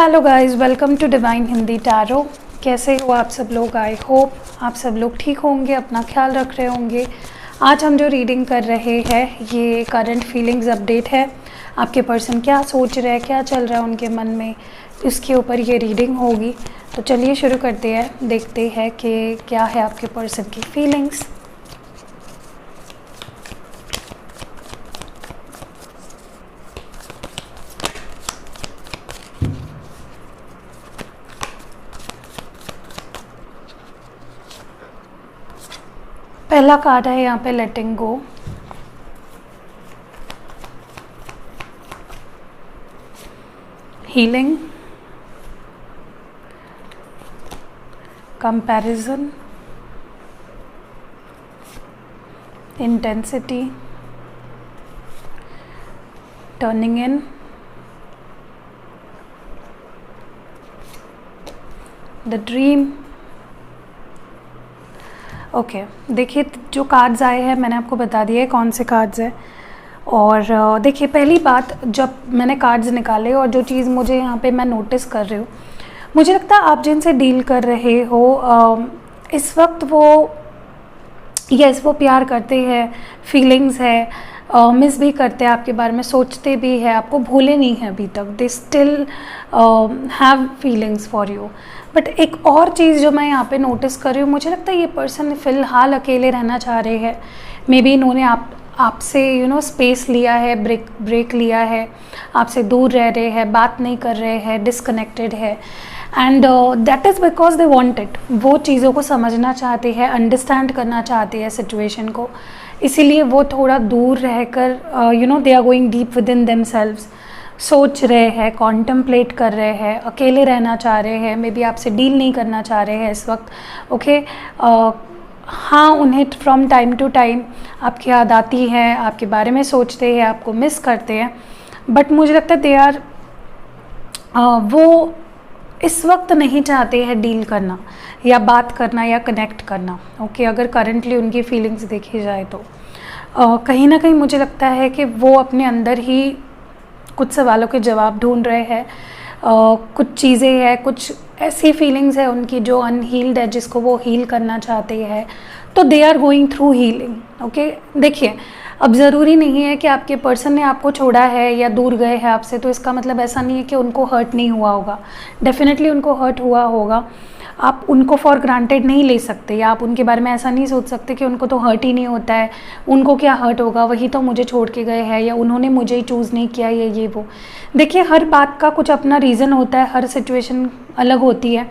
Hello guys, welcome to divine Hindi tarot. कैसे हो आप सब लोग? आई होप आप सब लोग ठीक होंगे, अपना ख्याल रख रहे होंगे। आज हम जो रीडिंग कर रहे हैं ये करंट फीलिंग्स अपडेट है। आपके पर्सन क्या सोच रहे हैं, क्या चल रहा है उनके मन में, इसके ऊपर ये रीडिंग होगी। तो चलिए शुरू करते हैं, देखते हैं कि क्या है आपके पर्सन की फीलिंग्स। पहला कार्ड है यहाँ पे letting go. Healing, comparison, intensity, turning in, the dream. Okay, देखिए जो कार्ड्स आए हैं मैंने आपको बता दिया है कौन से कार्ड्स हैं। और देखिए पहली बात, जब मैंने कार्ड्स निकाले और जो चीज़ मुझे यहाँ पे मैं नोटिस कर रही हूँ, मुझे लगता है आप जिनसे डील कर रहे हो इस वक्त वो प्यार करते हैं, फीलिंग्स है, मिस भी करते हैं आपके बारे में, सोचते भी है, आपको भूले नहीं हैं अभी तक। They still have feelings for you. But एक और चीज़ जो मैं यहाँ पे नोटिस कर रही हूँ, मुझे लगता है ये पर्सन फ़िलहाल अकेले रहना चाह रहे हैं। मे बी इन्होंने आपसे स्पेस लिया है, ब्रेक लिया है, आपसे दूर रह रहे हैं, बात नहीं कर रहे हैं, डिसकनेक्टेड है। And that is because they want it. वो चीज़ों को समझना चाहते हैं, अंडरस्टैंड करना चाहते हैं सिचुएशन को, इसीलिए वो थोड़ा दूर रहकर they are going deep within themselves. सोच रहे हैं, कॉन्टम्पलेट कर रहे हैं, अकेले रहना चाह रहे हैं, मे बी आपसे डील नहीं करना चाह रहे हैं इस वक्त। ओके, हाँ, उन्हें फ्रॉम टाइम टू टाइम आपकी याद आती है, आपके बारे में सोचते हैं, आपको मिस करते हैं। बट मुझे लगता है दे आर वो इस वक्त नहीं चाहते हैं डील करना या बात करना या कनेक्ट करना। ओके, अगर करंटली उनकी फीलिंग्स देखी जाए तो कहीं ना कहीं मुझे लगता है कि वो अपने अंदर ही कुछ सवालों के जवाब ढूंढ रहे हैं। कुछ चीज़ें हैं, कुछ ऐसी फीलिंग्स है उनकी जो अनहील्ड है, जिसको वो हील करना चाहते हैं। तो they are going through healing. Okay, देखिए अब ज़रूरी नहीं है कि आपके पर्सन ने आपको छोड़ा है या दूर गए हैं आपसे तो इसका मतलब ऐसा नहीं है कि उनको हर्ट नहीं हुआ होगा। डेफिनेटली उनको हर्ट हुआ होगा। आप उनको फॉर ग्रांटेड नहीं ले सकते, या आप उनके बारे में ऐसा नहीं सोच सकते कि उनको तो हर्ट ही नहीं होता है, उनको क्या हर्ट होगा, वही तो मुझे छोड़ के गए हैं, या उन्होंने मुझे ही चूज़ नहीं किया, या ये वो। देखिए हर बात का कुछ अपना रीज़न होता है, हर सिचुएशन अलग होती है।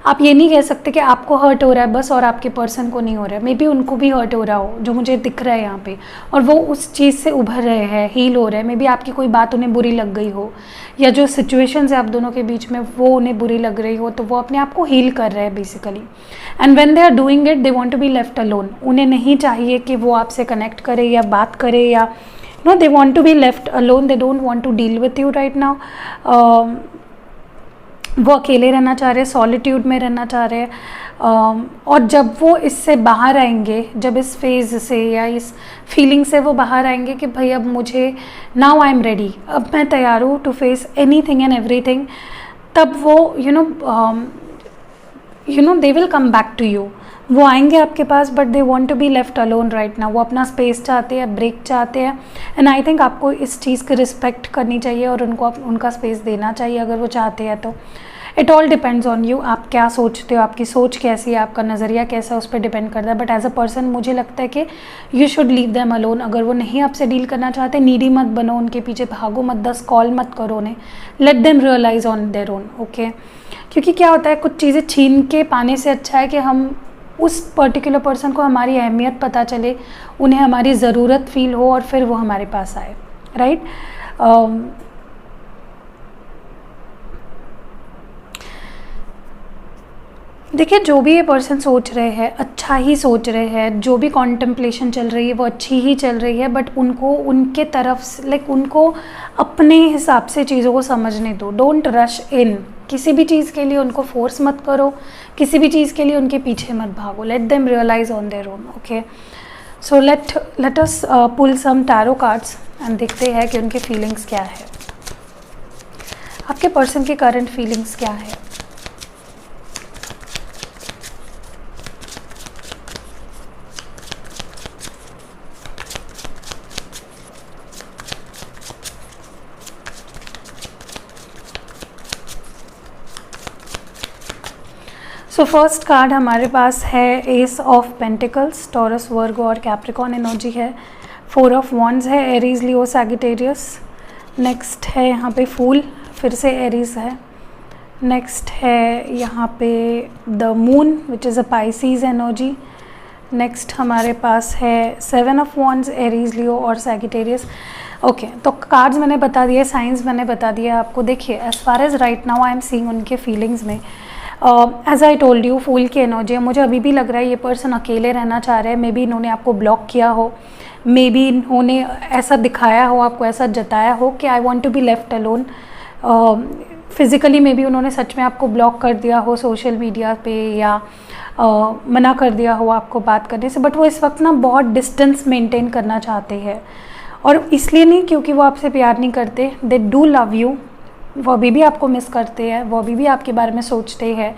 आप ये नहीं कह सकते कि आपको हर्ट हो रहा है बस और आपके पर्सन को नहीं हो रहा है। मे बी उनको भी हर्ट हो रहा हो, जो मुझे दिख रहा है यहाँ पे, और वो उस चीज़ से उभर रहे हैं, हील हो रहे हैं। मे बी आपकी कोई बात उन्हें बुरी लग गई हो, या जो सिचुएशंस है आप दोनों के बीच में वो उन्हें बुरी लग रही हो, तो वो अपने आप को हील कर रहे हैं basically. And when they are doing it they want to be left alone. उन्हें नहीं चाहिए कि वो आपसे कनेक्ट करे या बात करे, या they want to be left alone. They don't want to deal with you right now. वो अकेले रहना चाह रहे हैं, सॉलिट्यूड में रहना चाह रहे हैं। और जब वो इससे बाहर आएंगे, जब इस फेज़ से या इस फीलिंग से वो बाहर आएंगे कि भाई अब मुझे नाउ आई एम रेडी, अब मैं तैयार हूँ to face anything and everything, तब वो they will come back to you. वो आएंगे आपके पास, but they want to be left alone right now. वो अपना स्पेस चाहते हैं, ब्रेक चाहते हैं। एंड आई थिंक आपको इस चीज़ की रिस्पेक्ट करनी चाहिए और उनको उनका स्पेस देना चाहिए अगर वो चाहते हैं तो। It all depends on you, आप क्या सोचते हो, आपकी सोच कैसी है, आपका नज़रिया कैसा है, उस पर डिपेंड करता है। बट एज अ पर्सन मुझे लगता है कि you should leave them alone. अगर वो नहीं आपसे डील करना चाहते, नीडी मत बनो, उनके पीछे भागो मत, 10 कॉल मत करो उन्हें। Let them realise on their own. Okay, क्योंकि क्या होता है, कुछ चीज़ें छीन के पाने से अच्छा है कि हम उस पर्टिकुलर पर्सन को हमारी अहमियत पता चले, उन्हें हमारी ज़रूरत फील हो और फिर वो हमारे पास आए, राइट। देखिए जो भी ये पर्सन सोच रहे हैं अच्छा ही सोच रहे हैं, जो भी कॉन्टेम्पलेशन चल रही है वो अच्छी ही चल रही है। बट उनको उनके तरफ उनको अपने हिसाब से चीज़ों को समझने दो। डोंट रश इन, किसी भी चीज़ के लिए उनको फोर्स मत करो, किसी भी चीज़ के लिए उनके पीछे मत भागो। Let them realise on their own. Okay, so let us pull some tarot cards and देखते हैं कि उनकी फीलिंग्स क्या है। आपके पर्सन की करंट फीलिंग्स क्या है। सो फर्स्ट कार्ड हमारे पास है एस ऑफ पेंटिकल्स, टॉरस, वर्गो और कैप्रिकॉर्न एनर्जी है। 4 ऑफ वॉन्ड्स है, एरीज, लियो, सैजिटेरियस। नेक्स्ट है यहाँ पे फूल, फिर से एरीज है। नेक्स्ट है यहाँ पे the moon which is a Pisces energy. Next हमारे पास है 7 ऑफ वॉन्ड्स, एरीज, लियो और सैजिटेरियस। ओके, तो कार्ड्स मैंने बता दिए, साइंस मैंने बता दिया आपको। देखिए as far as right now I am seeing उनके फीलिंग्स में, as I told you, fool की एनर्जी है। मुझे अभी भी लग रहा है ये पर्सन अकेले रहना चाह रहे हैं। मे बी इन्होंने आपको ब्लॉक किया हो, मे बी इन्होंने ऐसा दिखाया हो, आपको ऐसा जताया हो कि I want to be left alone. Physically maybe उन्होंने सच में आपको ब्लॉक कर दिया हो सोशल मीडिया पे, या मना कर दिया हो आपको बात करने से, बट वो इस वक्त ना बहुत डिस्टेंस मेंटेन करना चाहते हैं। और इसलिए नहीं क्योंकि वो आपसे प्यार नहीं करते, दे डू लव यू, वो अभी भी आपको मिस करते हैं, वो अभी भी आपके बारे में सोचते हैं,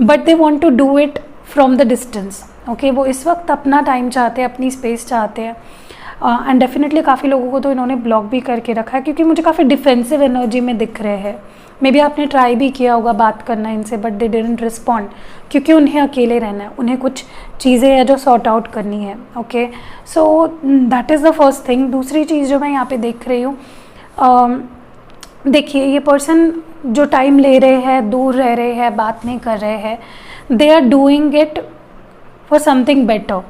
but they want to do it from the distance. Okay, वो इस वक्त अपना टाइम चाहते हैं, अपनी स्पेस चाहते हैं। एंड डेफिनेटली काफ़ी लोगों को तो इन्होंने ब्लॉक भी करके रखा है, क्योंकि मुझे काफ़ी डिफेंसिव एनर्जी में दिख रहे हैं। मे बी आपने ट्राई भी किया होगा बात करना इनसे, बट दे डिडंट रिस्पॉन्ड, क्योंकि उन्हें अकेले रहना है, उन्हें कुछ चीज़ें हैं जो सॉर्ट आउट करनी है। Okay, so that is the first thing. दूसरी चीज़ जो मैं यहाँ पे देख रही हूँ, देखिए ये पर्सन जो टाइम ले रहे हैं, दूर रह रहे हैं, बात नहीं कर रहे हैं, they are doing it for something better.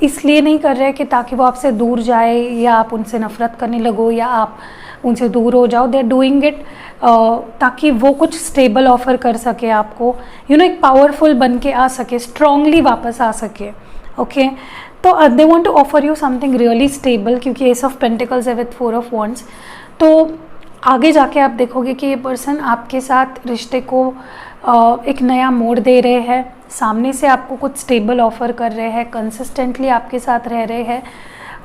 इसलिए नहीं कर रहे कि ताकि वो आपसे दूर जाए, या आप उनसे नफ़रत करने लगो, या आप उनसे दूर हो जाओ। दे आर डूइंग इट ताकि वो कुछ स्टेबल ऑफर कर सके आपको, यू नो, एक पावरफुल बन के आ सके, स्ट्रांगली वापस आ सके। ओके, तो they want to offer you something really stable, क्योंकि एस ऑफ पेंटिकल्स है विथ 4 ऑफ वॉन्ड्स। तो आगे जाके आप देखोगे कि ये पर्सन आपके साथ रिश्ते को एक नया मोड़ दे रहे हैं, सामने से आपको कुछ स्टेबल ऑफर कर रहे हैं, कंसिस्टेंटली आपके साथ रह रहे हैं।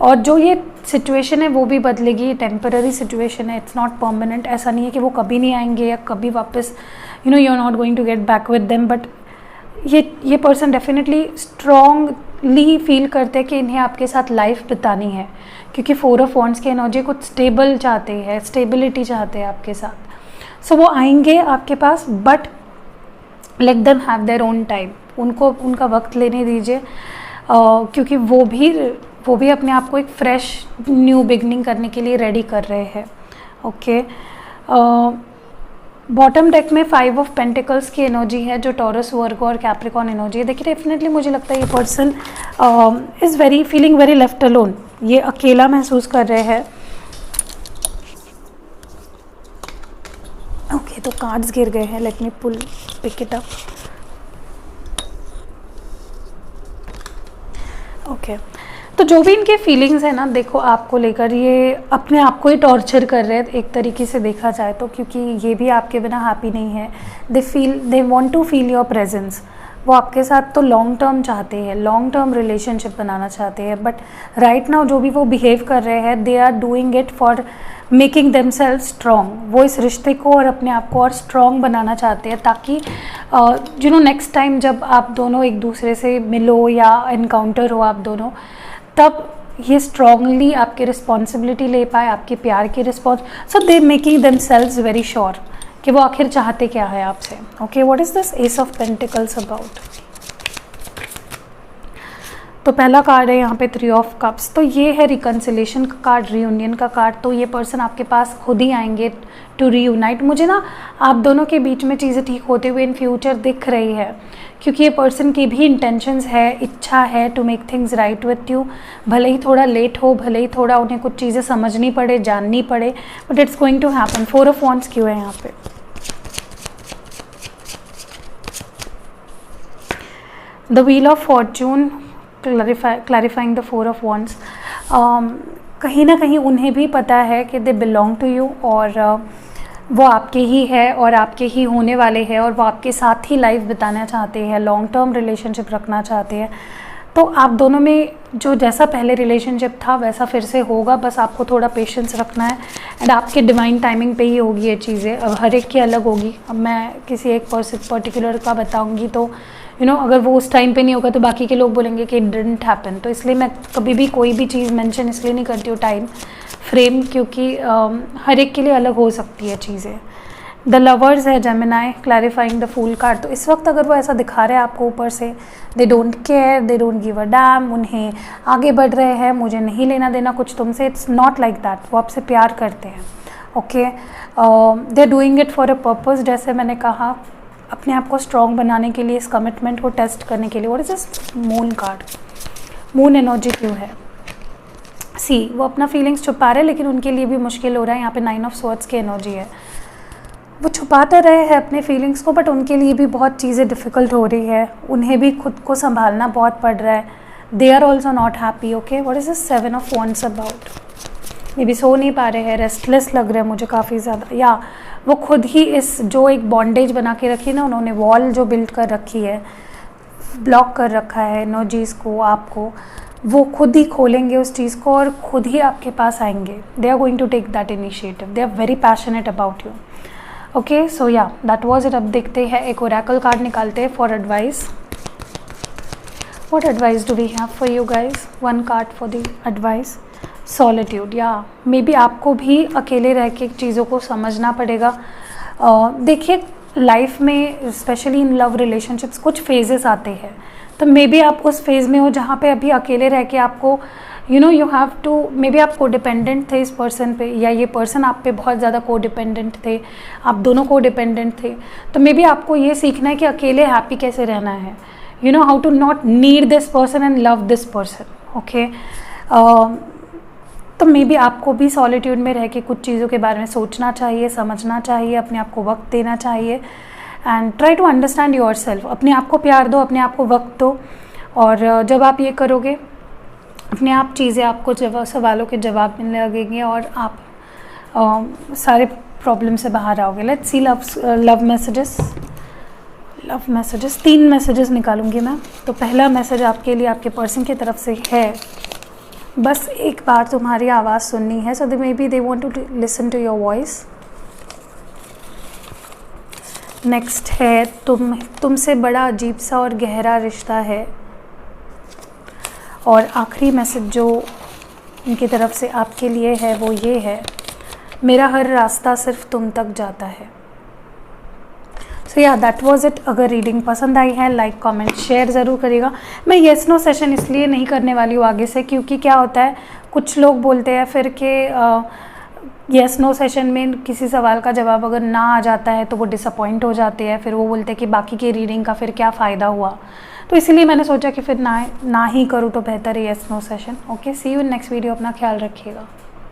और जो ये सिचुएशन है वो भी बदलेगी, टेम्पररी सिचुएशन है, इट्स नॉट परमानेंट। ऐसा नहीं है कि वो कभी नहीं आएंगे या कभी वापस, you know, you are not going to get back with them, but ये पर्सन डेफिनेटली स्ट्रांगली फील करते हैं कि इन्हें आपके साथ लाइफ बितानी है, क्योंकि 4 ऑफ वॉन्ड्स की एनर्जी कुछ स्टेबल चाहते हैं, स्टेबिलिटी चाहते हैं आपके साथ। सो वो आएंगे आपके पास, but let them have their own time, उनको उनका वक्त लेने दीजिए, क्योंकि वो भी अपने आप को एक फ्रेश न्यू बिगनिंग करने के लिए रेडी कर रहे हैं। ओके, बॉटम डेक में 5 ऑफ पेंटिकल्स की एनर्जी है, जो टॉरस, वर्गो और कैप्रिकॉर्न एनर्जी है। देखिए डेफिनेटली मुझे लगता है ये person is very feeling very left alone, ये अकेला महसूस कर रहे हैं। ओके, तो कार्ड्स गिर गए हैं, let me pick it up. Okay, तो जो भी इनके फीलिंग्स है ना, देखो आपको लेकर ये अपने आप को ही टॉर्चर कर रहे हैं एक तरीके से देखा जाए तो, क्योंकि ये भी आपके बिना हैप्पी नहीं है। They want to feel your presence. वो आपके साथ तो लॉन्ग टर्म चाहते हैं, लॉन्ग टर्म रिलेशनशिप बनाना चाहते हैं, बट राइट नाउ जो भी वो बिहेव कर रहे हैं, they are doing it for making themself strong. वो इस रिश्ते को और अपने आप को और स्ट्रॉन्ग बनाना चाहते हैं, ताकि यू नो नेक्स्ट टाइम जब आप दोनों एक दूसरे से मिलो या इनकाउंटर हो आप दोनों, तब ये स्ट्रांगली आपकी रिस्पॉन्सिबिलिटी ले पाए, आपके प्यार की response. So they making themselves very sure कि वो आखिर चाहते क्या है आपसे। Okay, what is this S of pentacles about? तो पहला कार्ड है यहाँ पे 3 ऑफ कप्स, तो ये है रिकन्सिलेशन का कार्ड, रियूनियन का कार्ड। तो ये पर्सन आपके पास खुद ही आएंगे टू रीयूनाइट। मुझे ना आप दोनों के बीच में चीज़ें ठीक होते हुए इन फ्यूचर दिख रही है, क्योंकि ये पर्सन की भी इंटेंशंस है, इच्छा है to make things right with you. भले ही थोड़ा लेट हो, भले ही थोड़ा उन्हें कुछ चीज़ें समझनी पड़े, जाननी पड़े, but it's going to happen. 4 of wands क्यों है यहाँ पे? The wheel of fortune, clarifying the 4 of wands. कहीं ना कहीं उन्हें भी पता है कि दे बिलोंग टू यू, और वो आपके ही है और आपके ही होने वाले हैं, और वो आपके साथ ही लाइफ बिताना चाहते हैं, लॉन्ग टर्म रिलेशनशिप रखना चाहते हैं। तो आप दोनों में जो जैसा पहले रिलेशनशिप था वैसा फिर से होगा, बस आपको थोड़ा पेशेंस रखना है एंड आपके डिवाइन टाइमिंग पे ही होगी ये चीज़ें। अब हर एक की अलग होगी, अब मैं किसी एक पर्टिकुलर का बताऊंगी तो अगर वो उस टाइम पे नहीं होगा तो बाकी के लोग बोलेंगे कि इट डिडंट हैपन। तो इसलिए मैं कभी भी कोई भी चीज़ मेंशन इसलिए नहीं करती हूँ टाइम फ्रेम, क्योंकि हर एक के लिए अलग हो सकती है चीज़ें। द लवर्स है Gemini, clarifying the fool card. तो इस वक्त अगर वो ऐसा दिखा रहे हैं आपको ऊपर से, they don't care, they don't give a dam, उन्हें आगे बढ़ रहे हैं, मुझे नहीं लेना देना कुछ तुमसे, इट्स नॉट लाइक दैट। वो आपसे प्यार करते हैं, okay. They doing it for a purpose, जैसे मैंने कहा अपने आप को स्ट्रॉन्ग बनाने के लिए, इस कमिटमेंट को टेस्ट करने के लिए। What is this moon card? Moon energy क्यों है? सी, वो अपना फीलिंग्स छुपा रहे हैं लेकिन उनके लिए भी मुश्किल हो रहा है। यहाँ पे 9 ऑफ स्वॉर्ड्स की एनर्जी है, वो छुपाते रहे हैं अपने फीलिंग्स को, बट उनके लिए भी बहुत चीज़ें डिफ़िकल्ट हो रही है, उन्हें भी खुद को संभालना बहुत पड़ रहा है। They are also not happy, okay. What is this 7 of wands about? Maybe so नहीं पा रहे हैं, रेस्टलेस लग रहे हैं मुझे काफ़ी ज़्यादा, या वो खुद ही इस जो एक बॉन्डेज बना के रखी ना उन्होंने, वॉल जो बिल्ड कर रखी है, ब्लॉक कर रखा है एनर्जीज़ को, आपको, वो खुद ही खोलेंगे उस चीज़ को और खुद ही आपके पास आएंगे। They are going to take that initiative, they are very passionate about you, okay. So या दैट वाज इट। अब देखते हैं, एक ओरेकल कार्ड निकालते हैं for advice. What advice do we have for you guys? One card for the advice, solitude. या may be आपको भी अकेले रह के चीज़ों को समझना पड़ेगा। देखिए लाइफ में स्पेशली इन लव रिलेशनशिप्स कुछ फेजेस आते हैं, तो मे बी आप उस फेज़ में हो जहाँ पे अभी अकेले रह के आपको you have to, maybe आप कोडिपेंडेंट थे इस पर्सन पे, या ये पर्सन आप पे बहुत ज़्यादा कोडिपेंडेंट थे, आप दोनों कोडिपेंडेंट थे। तो मे बी आपको ये सीखना है कि अकेले हैप्पी कैसे रहना है, how to not need this person and love this person, okay. तो मे बी आपको भी सॉलिट्यूड में रह के कुछ चीज़ों के बारे में सोचना चाहिए, समझना चाहिए, अपने आप को वक्त देना चाहिए and try to understand yourself. अपने आप को प्यार दो, अपने आप को वक्त दो, और जब आप ये करोगे अपने आप चीज़ें आपको सवालों के जवाब मिलने लगेंगे और आप सारे प्रॉब्लम से बाहर आओगे। Let's see love messages. 3 messages निकालूंगी मैं। तो पहला मैसेज आपके लिए आपके पर्सन की तरफ से है, बस एक बार तुम्हारी आवाज़ सुननी है, so maybe they want to listen to your voice. Next है तुमसे बड़ा अजीब सा और गहरा रिश्ता है। और आखिरी मैसेज जो उनकी तरफ से आपके लिए है वो ये है, मेरा हर रास्ता सिर्फ तुम तक जाता है। सो या दैट वाज इट। अगर रीडिंग पसंद आई है लाइक कमेंट शेयर ज़रूर करिएगा। मैं येस नो सेशन इसलिए नहीं करने वाली हूँ आगे से, क्योंकि क्या होता है कुछ लोग बोलते हैं फिर के येस नो सेशन में किसी सवाल का जवाब अगर ना आ जाता है तो वो डिसअपॉइंट हो जाते हैं, फिर वो बोलते हैं कि बाकी की रीडिंग का फिर क्या फ़ायदा हुआ। तो इसलिए मैंने सोचा कि फिर ना ही करूँ तो बेहतर है yes no session. Okay, see you in next video. अपना ख्याल रखिएगा।